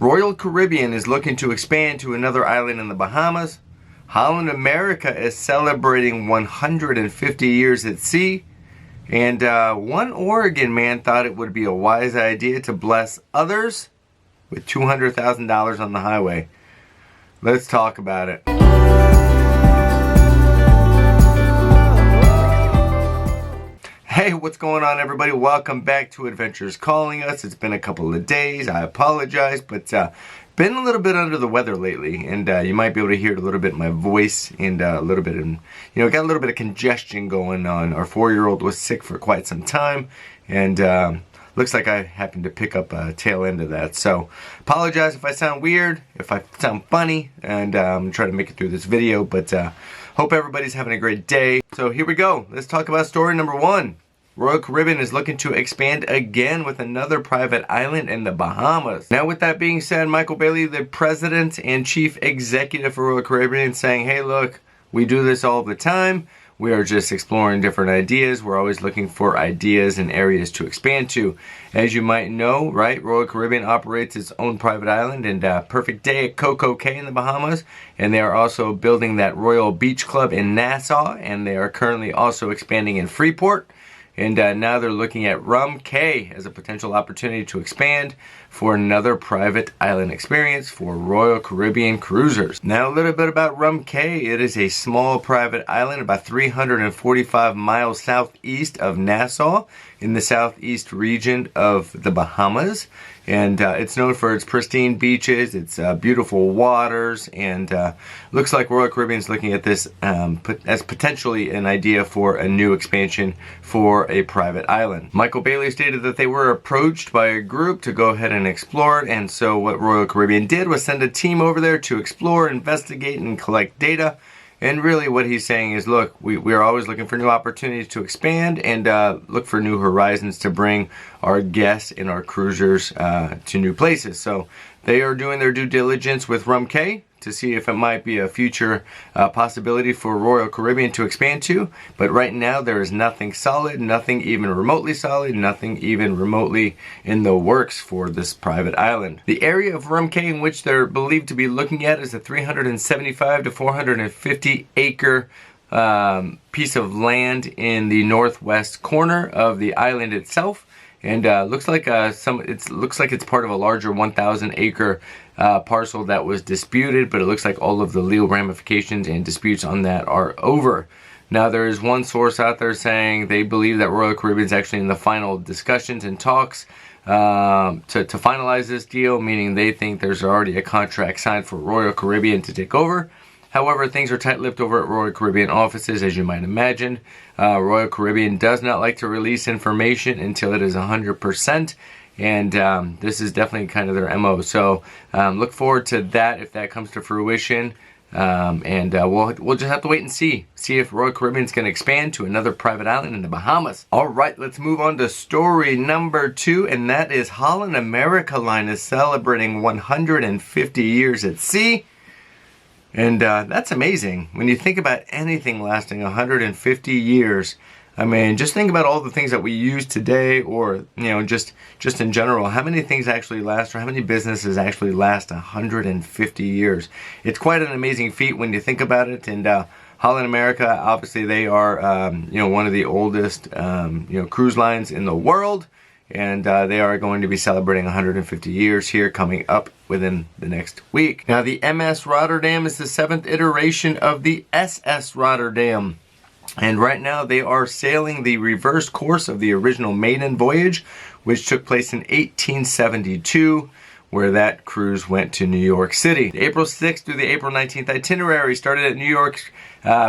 Royal Caribbean is looking to expand to another island in the Bahamas. Holland America is celebrating 150 years at sea. And one Oregon man thought it would be a wise idea to bless others with $200,000 on the highway. Let's talk about it. Hey, what's going on, everybody? Welcome back to Adventures Calling Us. It's been a couple of days. I apologize, but been a little bit under the weather lately, and you might be able to hear it a little bit in my voice, and a little bit in, got a little bit of congestion going on. Our 4-year-old was sick for quite some time, and looks like I happened to pick up a tail end of that. So, apologize if I sound weird, if I sound funny, and I'm trying to make it through this video, but hope everybody's having a great day. So here we go. Let's talk about story number 1. Royal Caribbean is looking to expand again with another private island in the Bahamas. Now, with that being said, Michael Bailey, the president and chief executive for Royal Caribbean, saying, hey, look, we do this all the time. We are just exploring different ideas. We're always looking for ideas and areas to expand to. As you might know, right, Royal Caribbean operates its own private island and Perfect Day at Coco Cay in the Bahamas. And they are also building that Royal Beach Club in Nassau. And they are currently also expanding in Freeport. And now they're looking at Rum Cay as a potential opportunity to expand for another private island experience for Royal Caribbean cruisers. Now, a little bit about Rum Cay. It is a small private island about 345 miles southeast of Nassau in the southeast region of the Bahamas. And it's known for its pristine beaches, its beautiful waters, and looks like Royal Caribbean is looking at this as potentially an idea for a new expansion for a private island. Michael Bailey stated that they were approached by a group to go ahead and explore it, and so what Royal Caribbean did was send a team over there to explore, investigate, and collect data. And really what he's saying is, look, we are always looking for new opportunities to expand and look for new horizons to bring our guests and our cruisers to new places. So they are doing their due diligence with Rum Cay to see if it might be a future possibility for Royal Caribbean to expand to. But right now there is nothing solid, nothing even remotely solid, nothing even remotely in the works for this private island. The area of Rum Cay in which they're believed to be looking at is a 375 to 450 acre piece of land in the northwest corner of the island itself. And looks like it's part of a larger 1,000 acre parcel that was disputed, but it looks like all of the legal ramifications and disputes on that are over. Now, there is one source out there saying they believe that Royal Caribbean is actually in the final discussions and talks to finalize this deal, meaning they think there's already a contract signed for Royal Caribbean to take over. However, things are tight-lipped over at Royal Caribbean offices, as you might imagine. Royal Caribbean does not like to release information until it is 100%, and this is definitely kind of their MO. So look forward to that if that comes to fruition, and we'll just have to wait and see if Royal Caribbean is going to expand to another private island in the Bahamas. All right, let's move on to story number 2, and that is Holland America Line is celebrating 150 years at sea. And that's amazing. When you think about anything lasting 150 years, I mean, just think about all the things that we use today, or, just in general. How many things actually last, or how many businesses actually last 150 years? It's quite an amazing feat when you think about it. And Holland America, obviously, they are, one of the oldest, cruise lines in the world. And they are going to be celebrating 150 years here coming up within the next week. Now, the MS Rotterdam is the 7th iteration of the SS Rotterdam. And right now they are sailing the reverse course of the original maiden voyage, which took place in 1872, where that cruise went to New York City. The April 6th through the April 19th itinerary started at New York's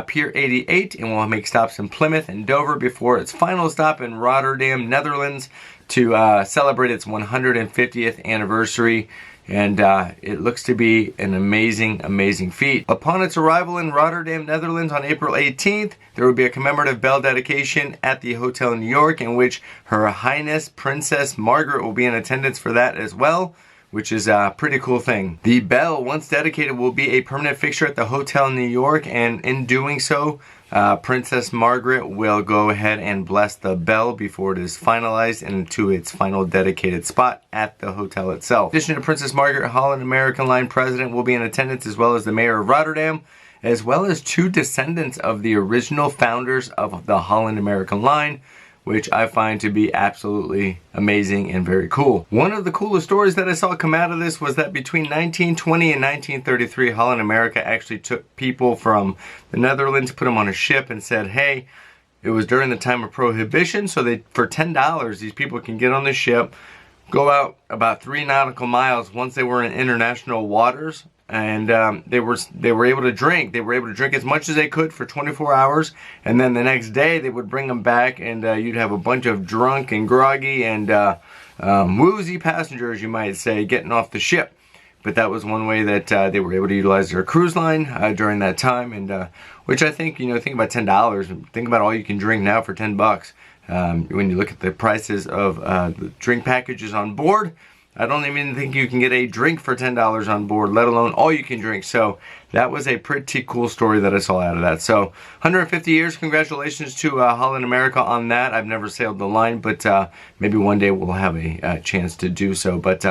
Pier 88 and will make stops in Plymouth and Dover before its final stop in Rotterdam, Netherlands, to celebrate its 150th anniversary. And it looks to be an amazing feat. Upon its arrival in Rotterdam, Netherlands on April 18th, there will be a commemorative bell dedication at the Hotel New York, in which Her Highness Princess Margaret will be in attendance for that as well, which is a pretty cool thing. The bell, once dedicated, will be a permanent fixture at the Hotel in New York, and in doing so, Princess Margaret will go ahead and bless the bell before it is finalized into its final dedicated spot at the hotel itself. In addition to Princess Margaret, Holland America Line president will be in attendance, as well as the mayor of Rotterdam, as well as 2 descendants of the original founders of the Holland America Line, which I find to be absolutely amazing and very cool. One of the coolest stories that I saw come out of this was that between 1920 and 1933, Holland America actually took people from the Netherlands, put them on a ship, and said, hey, it was during the time of Prohibition, so they, for $10, these people can get on the ship, go out about 3 nautical miles once they were in international waters, and they were able to drink. They were able to drink as much as they could for 24 hours, and then the next day they would bring them back, and you'd have a bunch of drunk and groggy and woozy passengers, you might say, getting off the ship. But that was one way that they were able to utilize their cruise line during that time, and which I think, think about $10, think about all you can drink now for $10. When you look at the prices of the drink packages on board, I don't even think you can get a drink for $10 on board, let alone all you can drink. So that was a pretty cool story that I saw out of that. So 150 years, congratulations to Holland America on that. I've never sailed the line, but maybe one day we'll have a chance to do so. But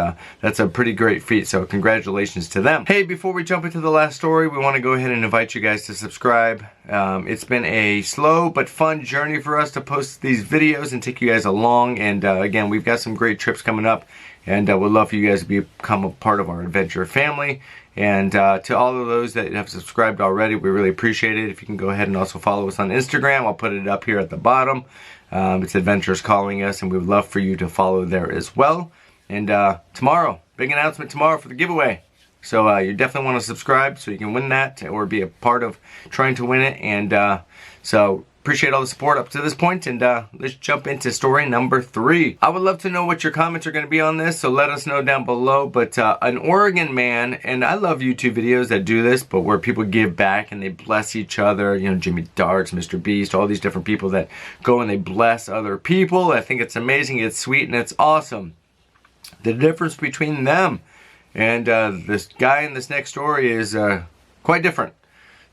that's a pretty great feat, so congratulations to them. Hey, before we jump into the last story, we want to go ahead and invite you guys to subscribe. It's been a slow but fun journey for us to post these videos and take you guys along. And again, we've got some great trips coming up, and we'd love for you guys to become a part of our adventure family. And to all of those that have subscribed already, we really appreciate it. If you can go ahead and also follow us on Instagram, I'll put it up here at the bottom. It's Adventures Calling Us, and we would love for you to follow there as well. And tomorrow, big announcement tomorrow for the giveaway. So you definitely want to subscribe so you can win that or be a part of trying to win it. And so appreciate all the support up to this point, and let's jump into story number 3. I would love to know what your comments are going to be on this, so let us know down below. But an Oregon man, and I love YouTube videos that do this, but where people give back and they bless each other, Jimmy Darts, Mr. Beast, all these different people that go and they bless other people. I think it's amazing, it's sweet, and it's awesome. The difference between them and this guy in this next story is quite different.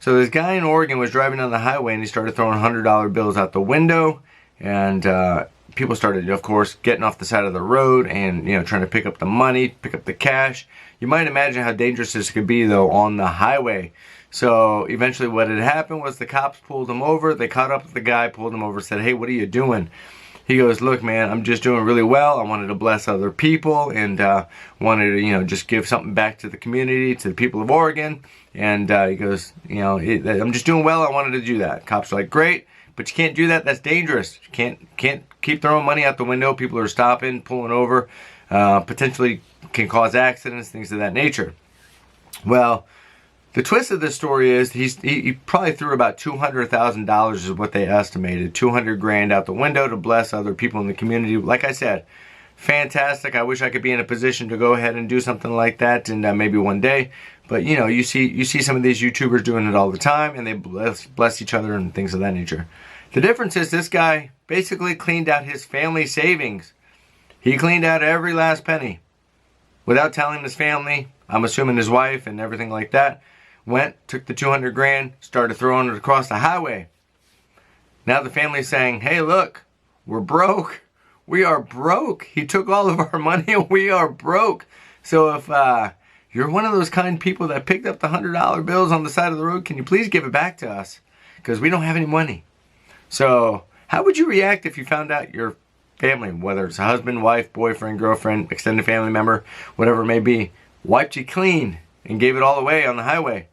So this guy in Oregon was driving down the highway, and he started throwing $100 bills out the window, and people started, of course, getting off the side of the road and trying to pick up the money, pick up the cash. You might imagine how dangerous this could be, though, on the highway. So eventually what had happened was the cops pulled him over. They caught up with the guy, pulled him over, said, hey, what are you doing? He goes, look, man, I'm just doing really well. I wanted to bless other people, and wanted to, just give something back to the community, to the people of Oregon. And he goes, I'm just doing well. I wanted to do that. Cops are like, great, but you can't do that. That's dangerous. You can't keep throwing money out the window. People are stopping, pulling over, potentially can cause accidents, things of that nature. Well, the twist of this story is he probably threw about $200,000 is what they estimated. 200 grand out the window to bless other people in the community. Like I said, fantastic. I wish I could be in a position to go ahead and do something like that, and maybe one day. But you see some of these YouTubers doing it all the time, and they bless each other and things of that nature. The difference is this guy basically cleaned out his family savings. He cleaned out every last penny without telling his family. I'm assuming his wife and everything like that. Went, took the 200 grand, started throwing it across the highway. Now the family's saying, hey, look, we're broke. We are broke. He took all of our money and we are broke. So if you're one of those kind people that picked up the $100 bills on the side of the road, can you please give it back to us? Because we don't have any money. So how would you react if you found out your family, whether it's a husband, wife, boyfriend, girlfriend, extended family member, whatever it may be, wiped you clean and gave it all away on the highway?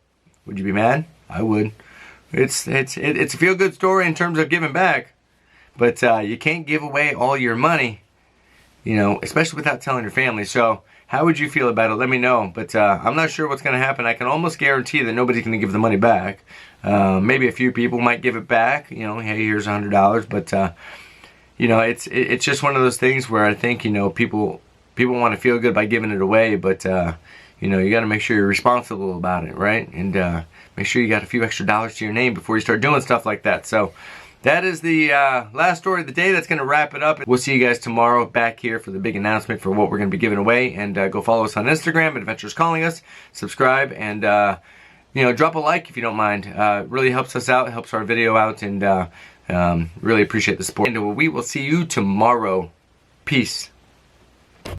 Would you be mad? I would. It's a feel-good story in terms of giving back, but you can't give away all your money, especially without telling your family. So how would you feel about it? Let me know. But I'm not sure what's going to happen. I can almost guarantee that nobody's going to give the money back. Maybe a few people might give it back. Hey, here's $100. But it's just one of those things where I think people want to feel good by giving it away, but you got to make sure you're responsible about it, right? And make sure you got a few extra dollars to your name before you start doing stuff like that. So that is the last story of the day. That's going to wrap it up. We'll see you guys tomorrow back here for the big announcement for what we're going to be giving away. And go follow us on Instagram, Adventures Calling Us. Subscribe and drop a like if you don't mind. Really helps us out, helps our video out, and really appreciate the support. And we will see you tomorrow. Peace.